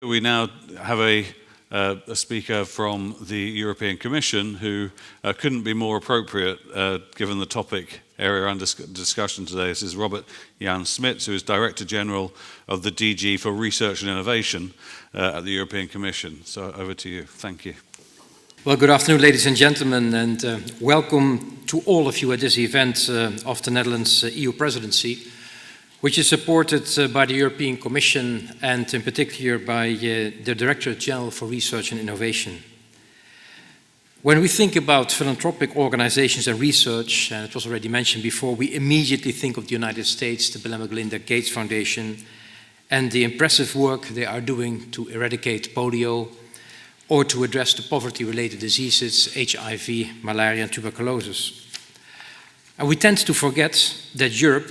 We now have a speaker from the European Commission who couldn't be more appropriate given the topic area under discussion today. This is Jan Smits, who is Director General of the DG for Research and Innovation at the European Commission. So over to you. Thank you. Well, good afternoon, ladies and gentlemen, and welcome to all of you at this event of the Netherlands EU presidency, which is supported by the European Commission and in particular by the Directorate General for Research and Innovation. When we think about philanthropic organizations and research, and it was already mentioned before, we immediately think of the United States, the Bill and Melinda Gates Foundation, and the impressive work they are doing to eradicate polio or to address the poverty-related diseases, HIV, malaria, and tuberculosis. And we tend to forget that Europe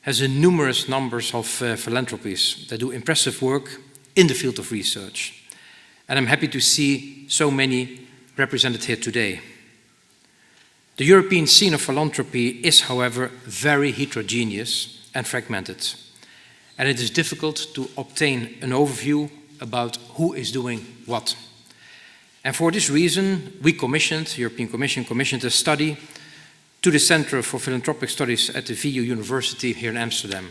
has a numerous numbers of philanthropies that do impressive work in the field of research. And I'm happy to see so many represented here today. The European scene of philanthropy is, however, very heterogeneous and fragmented. And it is difficult to obtain an overview about who is doing what. And for this reason, the European Commission commissioned a study to the Center for Philanthropic Studies at the Vrije Universteit here in Amsterdam.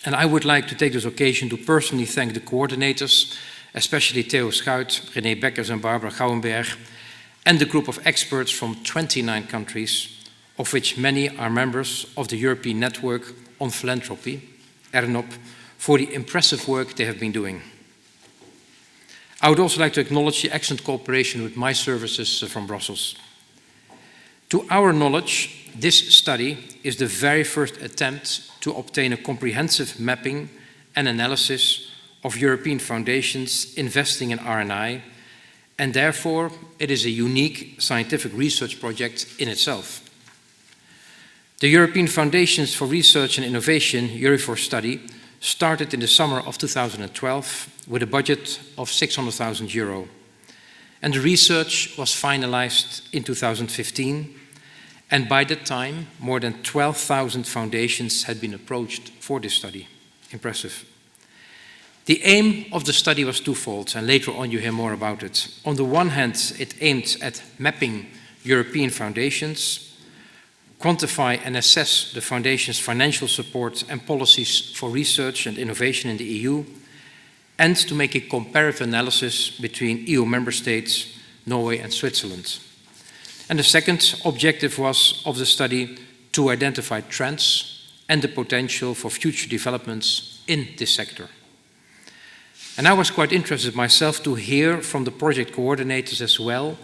And I would like to take this occasion to personally thank the coordinators, especially Theo Schuit, René Beckers and Barbara Gouwenberg, and the group of experts from 29 countries, of which many are members of the European Network on Philanthropy, ERNOP, for the impressive work they have been doing. I would also like to acknowledge the excellent cooperation with my services from Brussels. To our knowledge, this study is the very first attempt to obtain a comprehensive mapping and analysis of European foundations investing in R&I, and therefore it is a unique scientific research project in itself. The European Foundations for Research and Innovation EURIFOR study started in the summer of 2012 with a budget of €600,000. And the research was finalized in 2015, and by that time, more than 12,000 foundations had been approached for this study. Impressive. The aim of the study was twofold, and later on you hear more about it. On the one hand, it aimed at mapping European foundations, quantify and assess the foundation's financial support and policies for research and innovation in the EU, and to make a comparative analysis between EU member states, Norway and Switzerland. And the second objective was of the study to identify trends and the potential for future developments in this sector. And I was quite interested myself to hear from the project coordinators as well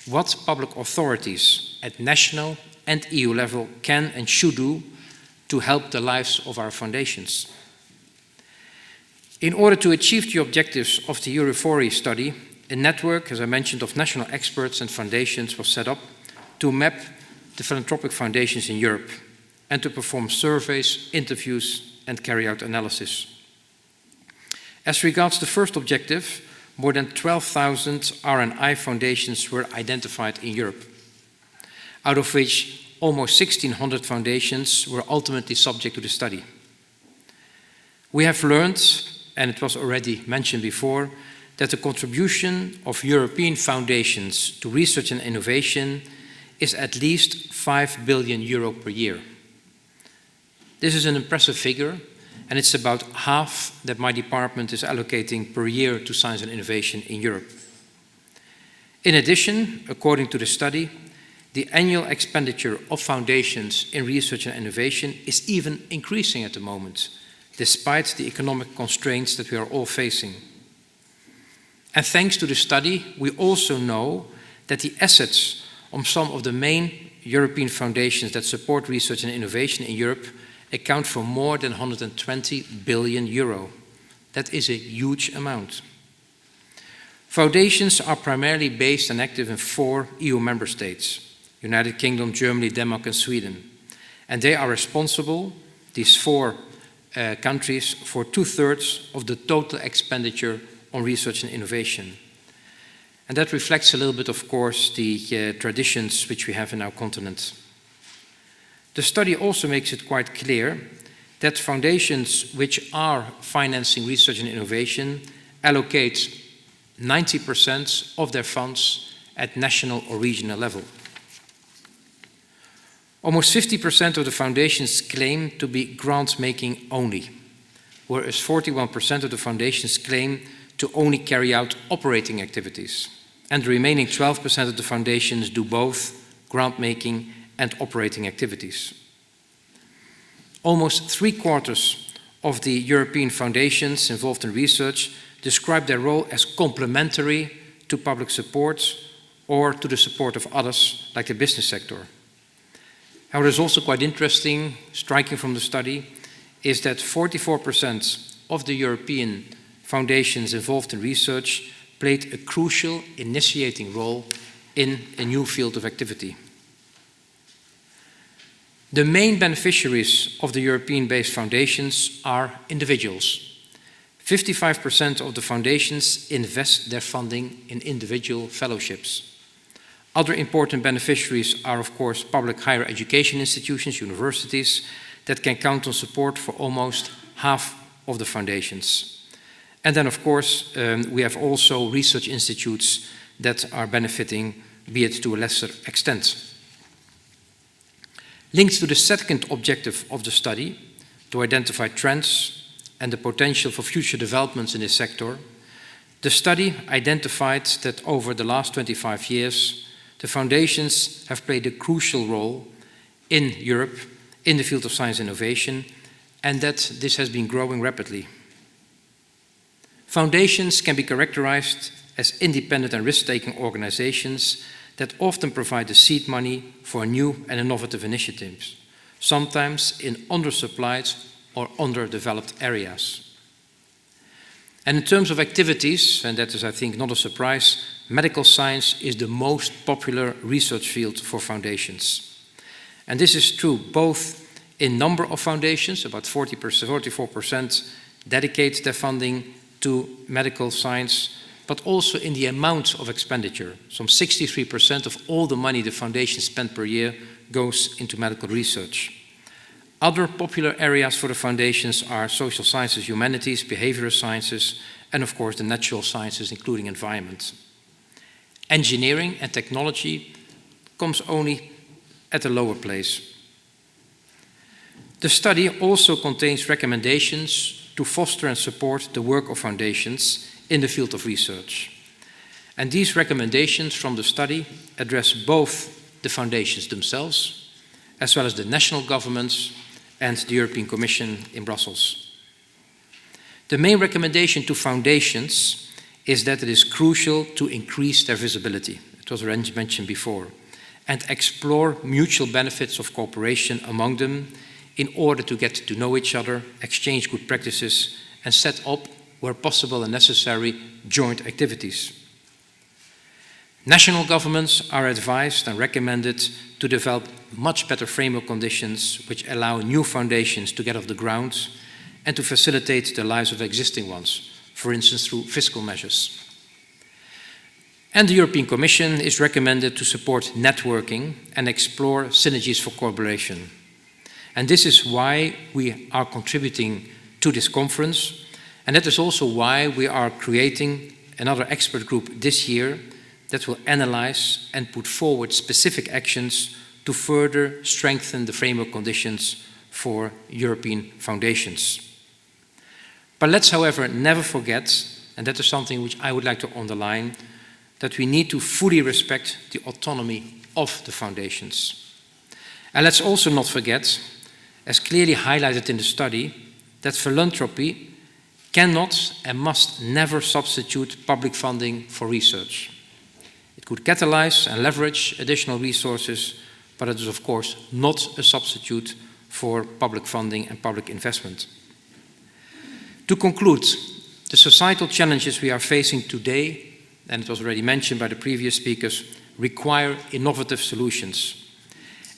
what public authorities at national and EU level can and should do to help the lives of our foundations. In order to achieve the objectives of the EURIFOR study, a network, as I mentioned, of national experts and foundations was set up to map the philanthropic foundations in Europe and to perform surveys, interviews, and carry out analysis. As regards the first objective, more than 12,000 R&I foundations were identified in Europe, out of which almost 1,600 foundations were ultimately subject to the study. We have learned, and it was already mentioned before, that the contribution of European foundations to research and innovation is at least €5 billion per year. This is an impressive figure, and it's about half that my department is allocating per year to science and innovation in Europe. In addition, according to the study, the annual expenditure of foundations in research and innovation is even increasing at the moment, despite the economic constraints that we are all facing. And thanks to the study, we also know that the assets of some of the main European foundations that support research and innovation in Europe account for more than €120 billion. That is a huge amount. Foundations are primarily based and active in 4 EU member states: United Kingdom, Germany, Denmark and Sweden. And they are responsible, these 4 countries, for 2/3 of the total expenditure on research and innovation. And that reflects a little bit, of course, the traditions which we have in our continent. The study also makes it quite clear that foundations which are financing research and innovation allocate 90% of their funds at national or regional level. Almost 50% of the foundations claim to be grant-making only, whereas 41% of the foundations claim to only carry out operating activities, and the remaining 12% of the foundations do both grant-making and operating activities. Almost 3/4 of the European foundations involved in research describe their role as complementary to public support or to the support of others, like the business sector. However, it's also quite interesting, striking from the study, is that 44% of the European foundations involved in research played a crucial initiating role in a new field of activity. The main beneficiaries of the European-based foundations are individuals. 55% of the foundations invest their funding in individual fellowships. Other important beneficiaries are, of course, public higher education institutions, universities, that can count on support for almost half of the foundations. And then, of course, we have also research institutes that are benefiting, be it to a lesser extent. Linked to the second objective of the study, to identify trends and the potential for future developments in this sector, the study identified that over the last 25 years, the foundations have played a crucial role in Europe in the field of science and innovation, and that this has been growing rapidly. Foundations can be characterized as independent and risk-taking organizations that often provide the seed money for new and innovative initiatives, sometimes in undersupplied or underdeveloped areas. And in terms of activities, and that is, I think, not a surprise, medical science is the most popular research field for foundations. And this is true both in number of foundations, about 44% dedicate their funding to medical science, but also in the amount of expenditure. Some 63% of all the money the foundation spend per year goes into medical research. Other popular areas for the foundations are social sciences, humanities, behavioral sciences, and of course the natural sciences, including environment. Engineering and technology comes only at a lower place. The study also contains recommendations to foster and support the work of foundations in the field of research. And these recommendations from the study address both the foundations themselves, as well as the national governments and the European Commission in Brussels. The main recommendation to foundations is that it is crucial to increase their visibility, it was mentioned before, and explore mutual benefits of cooperation among them in order to get to know each other, exchange good practices, and set up, where possible and necessary, joint activities. National governments are advised and recommended to develop much better framework conditions which allow new foundations to get off the ground and to facilitate the lives of existing ones, for instance through fiscal measures. And the European Commission is recommended to support networking and explore synergies for collaboration. And this is why we are contributing to this conference, and that is also why we are creating another expert group this year that will analyze and put forward specific actions to further strengthen the framework conditions for European foundations. But let's, however, never forget, and that is something which I would like to underline, that we need to fully respect the autonomy of the foundations. And let's also not forget, as clearly highlighted in the study, that philanthropy cannot and must never substitute public funding for research. It could catalyze and leverage additional resources, but it is of course not a substitute for public funding and public investment. To conclude, the societal challenges we are facing today, and it was already mentioned by the previous speakers, require innovative solutions.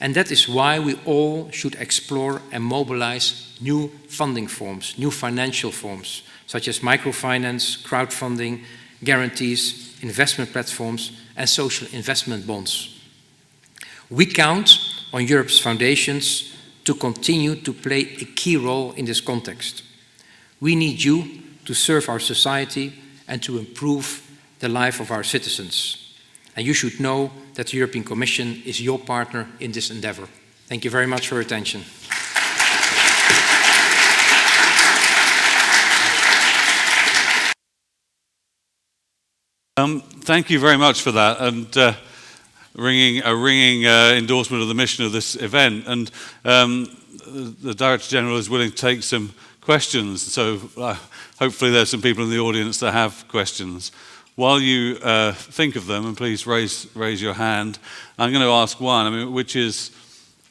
And that is why we all should explore and mobilize new funding forms, new financial forms, such as microfinance, crowdfunding, guarantees, investment platforms, and social investment bonds. We count on Europe's foundations to to continue to play a key role in this context. We need you to serve our society and to improve the life of our citizens. And you should know that the European Commission is your partner in this endeavor. Thank you very much for your attention. Thank you very much for that, and a ringing endorsement of the mission of this event. And the Director General is willing to take some questions, so hopefully there's some people in the audience that have questions. While you think of them, and please raise your hand, I'm going to ask one, which is,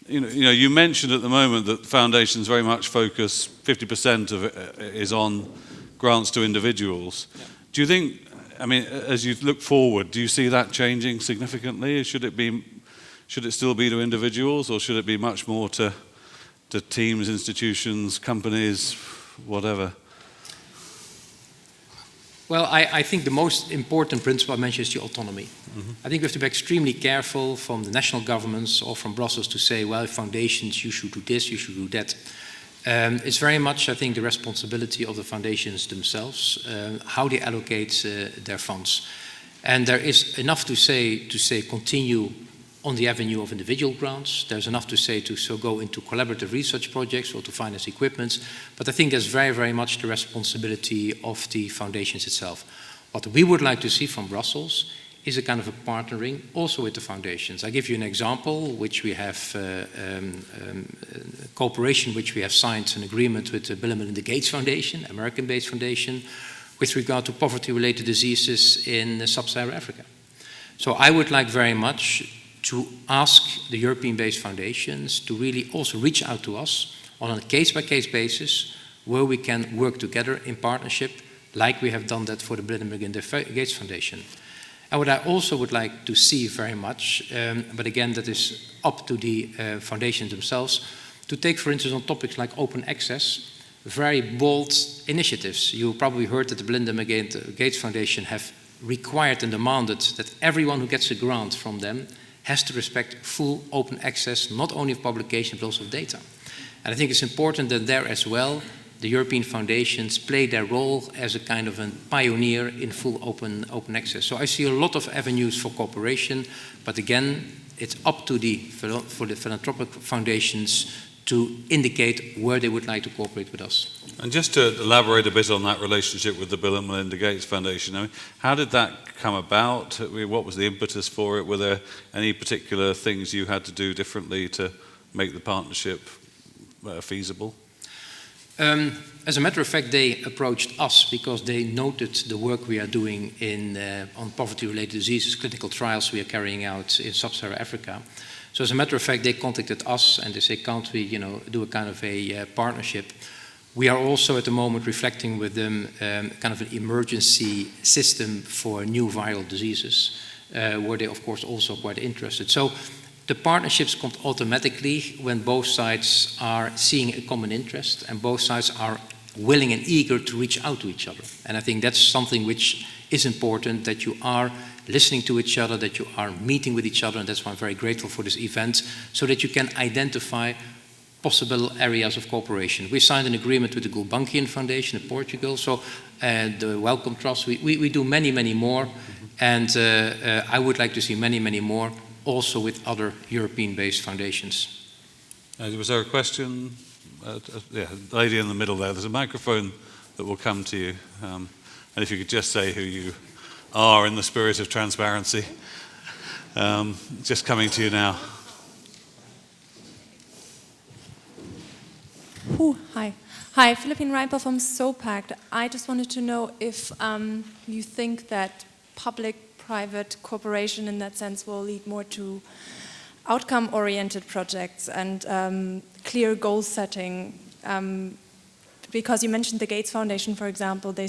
you mentioned at the moment that foundations very much focus, 50% of it is on grants to individuals. Yeah. Do you think, as you look forward, do you see that changing significantly? Should it still be to individuals, or should it be much more to teams, institutions, companies, whatever? Well, I think the most important principle I mentioned is the autonomy. Mm-hmm. I think we have to be extremely careful from the national governments or from Brussels to say, well, foundations, you should do this, you should do that. It's very much, I think, the responsibility of the foundations themselves, how they allocate their funds. And there is enough to say continue on the avenue of individual grants. There's enough to say to go into collaborative research projects or to finance equipment. But I think that's very, very much the responsibility of the foundations itself. What we would like to see from Brussels is a kind of a partnering also with the foundations. I give you an example, which we have cooperation, which we have signed an agreement with the Bill and Melinda Gates Foundation, American-based foundation, with regard to poverty-related diseases in sub-Saharan Africa. So I would like very much to ask the European-based foundations to really also reach out to us on a case-by-case basis where we can work together in partnership, like we have done that for the Bill and Melinda Gates Foundation. And what I also would like to see very much, but again, that is up to the foundations themselves, to take, for instance, on topics like open access, very bold initiatives. You probably heard that the Bill and Melinda Gates Foundation have required and demanded that everyone who gets a grant from them has to respect full open access, not only of publication, but also of data. And I think it's important that there as well, the European foundations play their role as a kind of a pioneer in full open access. So I see a lot of avenues for cooperation, but again, it's up to for the philanthropic foundations to indicate where they would like to cooperate with us. And just to elaborate a bit on that relationship with the Bill and Melinda Gates Foundation, how did that come about? What was the impetus for it? Were there any particular things you had to do differently to make the partnership feasible? As a matter of fact, they approached us because they noted the work we are doing on poverty-related diseases, clinical trials we are carrying out in sub-Saharan Africa. So as a matter of fact, they contacted us and they say, can't we do a kind of a partnership? We are also at the moment reflecting with them kind of an emergency system for new viral diseases, where they of course also quite interested. So the partnerships come automatically when both sides are seeing a common interest and both sides are willing and eager to reach out to each other. And I think that's something which is important, that you are listening to each other, that you are meeting with each other, and that's why I'm very grateful for this event, so that you can identify possible areas of cooperation. We signed an agreement with the Gulbenkian Foundation in Portugal, so the Wellcome Trust, we do many, many more, and I would like to see many, many more, also with other European-based foundations. Was there a question? Yeah, the lady in the middle there. There's a microphone that will come to you. And if you could just say who you are in the spirit of transparency. Just coming to you now. Hi, Philippine Reiper from SOPACT. I just wanted to know if you think that public-private cooperation in that sense will lead more to outcome-oriented projects and clear goal setting. Because you mentioned the Gates Foundation, for example, they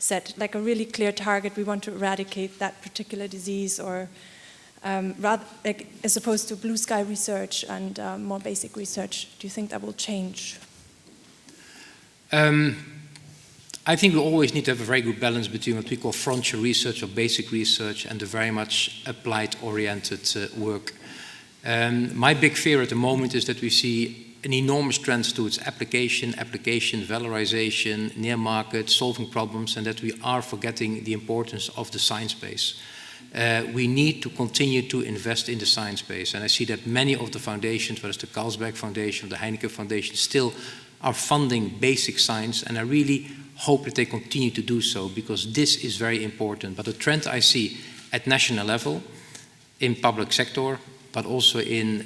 set like a really clear target. We want to eradicate that particular disease, or rather, like, as opposed to blue sky research and more basic research. Do you think that will change? I think we always need to have a very good balance between what we call frontier research or basic research and the very much applied-oriented work. My big fear at the moment is that we see an enormous trend towards application, valorization, near market, solving problems, and that we are forgetting the importance of the science base. We need to continue to invest in the science base, and I see that many of the foundations, whether it's the Carlsberg Foundation, the Heineken Foundation, still are funding basic science, and I really hope that they continue to do so, because this is very important. But the trend I see at national level, in public sector, but also in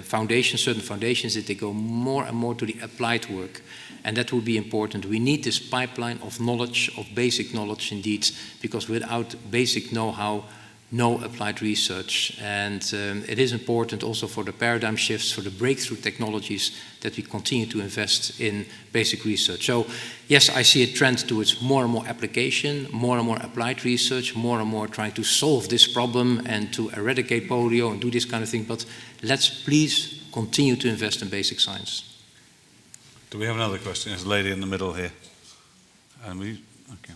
foundations, certain foundations, that they go more and more to the applied work. And that will be important. We need this pipeline of knowledge, of basic knowledge indeed, because without basic know-how, no applied research. And it is important also for the paradigm shifts, for the breakthrough technologies, that we continue to invest in basic research. So yes, I see a trend towards more and more application, more and more applied research, more and more trying to solve this problem and to eradicate polio and do this kind of thing. But let's please continue to invest in basic science. Do we have another question? There's a lady in the middle here. Okay.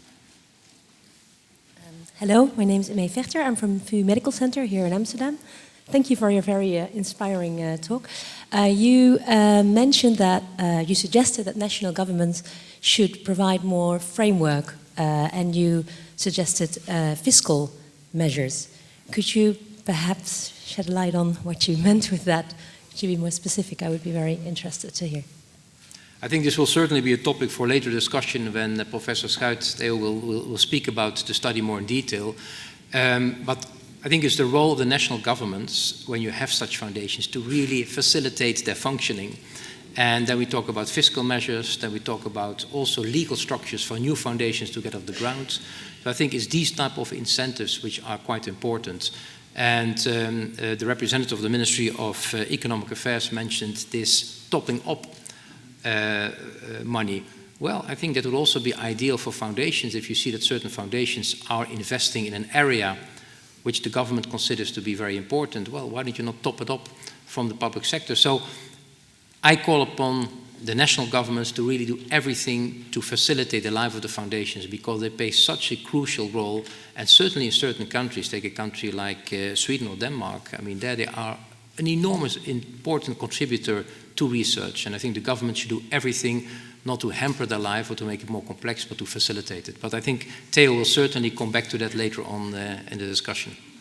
Hello, my name is Ime Vechter. I'm from VU Medical Center here in Amsterdam. Thank you for your very inspiring talk. You mentioned that you suggested that national governments should provide more framework, and you suggested fiscal measures. Could you perhaps shed a light on what you meant with that? Could you be more specific? I would be very interested to hear. I think this will certainly be a topic for later discussion when Professor Schuit will speak about the study more in detail. But I think it's the role of the national governments, when you have such foundations, to really facilitate their functioning. And then we talk about fiscal measures, then we talk about also legal structures for new foundations to get off the ground. So I think it's these type of incentives which are quite important. And the representative of the Ministry of Economic Affairs mentioned this topping up money. Well, I think that would also be ideal for foundations if you see that certain foundations are investing in an area which the government considers to be very important. Well, why don't you not top it up from the public sector? So I call upon the national governments to really do everything to facilitate the life of the foundations, because they play such a crucial role. And certainly in certain countries, take a country like Sweden or Denmark, I mean, there they are an enormous important contributor to research, and I think the government should do everything not to hamper their life or to make it more complex, but to facilitate it. But I think Theo will certainly come back to that later on in the discussion.